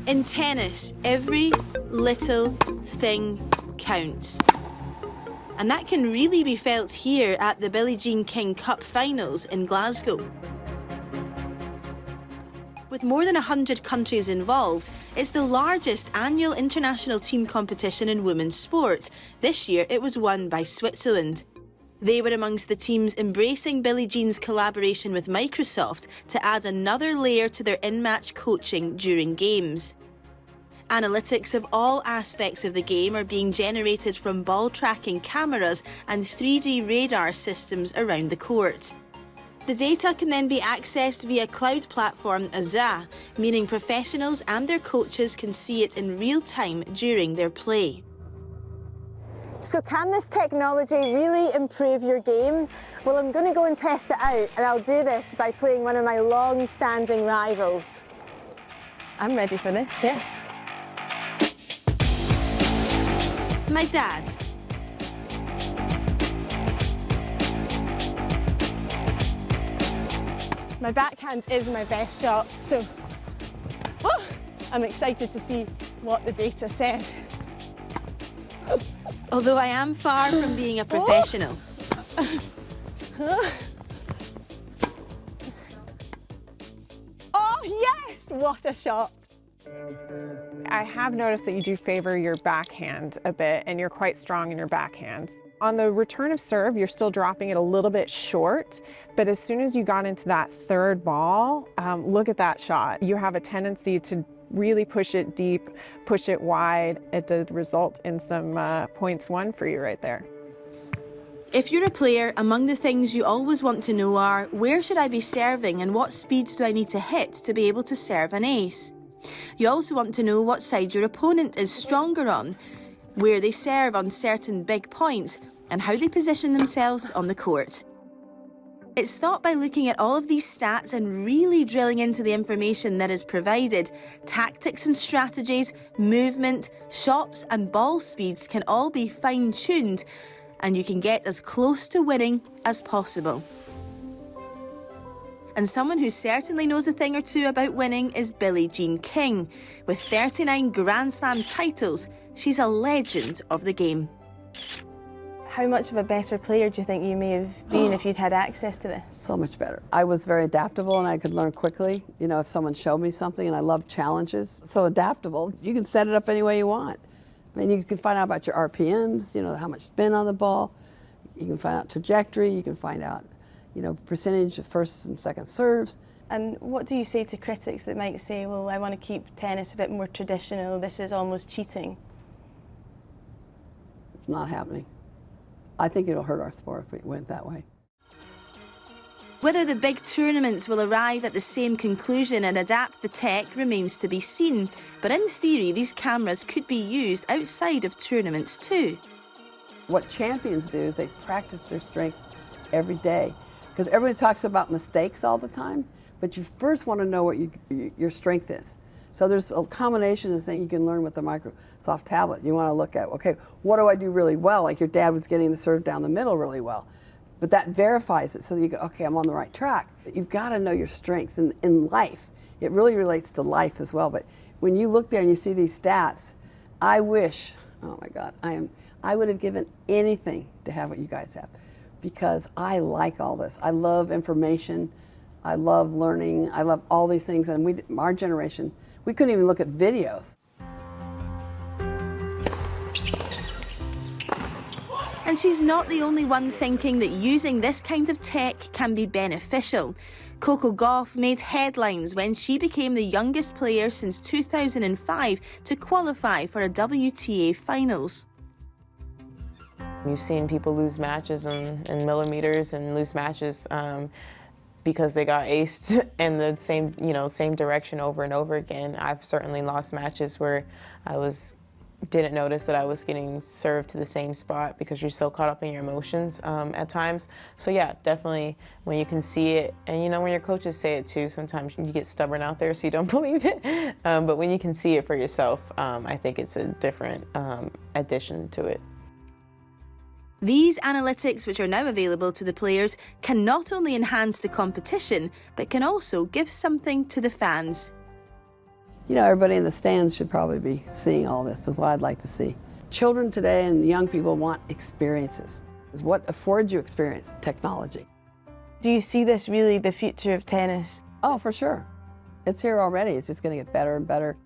In tennis, every little thing counts. And that can really be felt here at the Billie Jean King Cup Finals in Glasgow. With more than 100 countries involved, it's the largest annual international team competition in women's sport. This year it was won by Switzerland. They were amongst the teams embracing Billie Jean's collaboration with Microsoft to add another layer to their in-match coaching during games. Analytics of all aspects of the game are being generated from ball tracking cameras and 3D radar systems around the court. The data can then be accessed via cloud platform Azure, meaning professionals and their coaches can see it in real time during their play. So can this technology really improve your game? Well, I'm going to go and test it out, and I'll do this by playing one of my long-standing rivals. I'm ready for this, yeah. My dad. My backhand is my best shot, so I'm excited to see what the data says. Although I am far from being a professional. Oh yes, what a shot. I have noticed that you do favor your backhand a bit, and you're quite strong in your backhand. On the return of serve, you're still dropping it a little bit short, but as soon as you got into that third ball, look at that shot. You have a tendency to really push it deep, push it wide. It did result in some points won for you right there. If you're a player, among the things you always want to know are, where should I be serving and what speeds do I need to hit to be able to serve an ace? You also want to know what side your opponent is stronger on, where they serve on certain big points, and how they position themselves on the court. It's thought by looking at all of these stats and really drilling into the information that is provided, tactics and strategies, movement, shots and ball speeds can all be fine-tuned, and you can get as close to winning as possible. And someone who certainly knows a thing or two about winning is Billie Jean King. With 39 Grand Slam titles, she's a legend of the game. How much of a better player do you think you may have been if you'd had access to this? So much better. I was very adaptable and I could learn quickly. You know, if someone showed me something, and I love challenges. So adaptable, you can set it up any way you want. I mean, you can find out about your RPMs, you know, how much spin on the ball. You can find out trajectory, you can find out, you know, percentage of first and second serves. And what do you say to critics that might say, well, I want to keep tennis a bit more traditional, this is almost cheating? It's not happening. I think it'll hurt our sport if it went that way. Whether the big tournaments will arrive at the same conclusion and adapt the tech remains to be seen, but in theory these cameras could be used outside of tournaments too. What champions do is they practice their strength every day, because everybody talks about mistakes all the time, but you first want to know what your strength is. So there's a combination of things you can learn with the Microsoft tablet. You want to look at, okay, what do I do really well? Like your dad was getting the serve down the middle really well. But that verifies it so that you go, okay, I'm on the right track. You've got to know your strengths in life. It really relates to life as well. But when you look there and you see these stats, I wish, oh my God, I would have given anything to have what you guys have, because I like all this. I love information. I love learning. I love all these things. And our generation, we couldn't even look at videos. And she's not the only one thinking that using this kind of tech can be beneficial. Coco Gauff made headlines when she became the youngest player since 2005 to qualify for a WTA finals. You've seen people lose matches in millimeters and lose matches because they got aced in the same direction over and over again. I've certainly lost matches where I didn't notice that I was getting served to the same spot because you're so caught up in your emotions at times. So yeah, definitely when you can see it, and you know when your coaches say it too, sometimes you get stubborn out there so you don't believe it. But when you can see it for yourself, I think it's a different addition to it. These analytics, which are now available to the players, can not only enhance the competition, but can also give something to the fans. You know, everybody in the stands should probably be seeing all this, is what I'd like to see. Children today and young people want experiences. What affords you experience? Technology. Do you see this really the future of tennis? Oh, for sure. It's here already. It's just going to get better and better.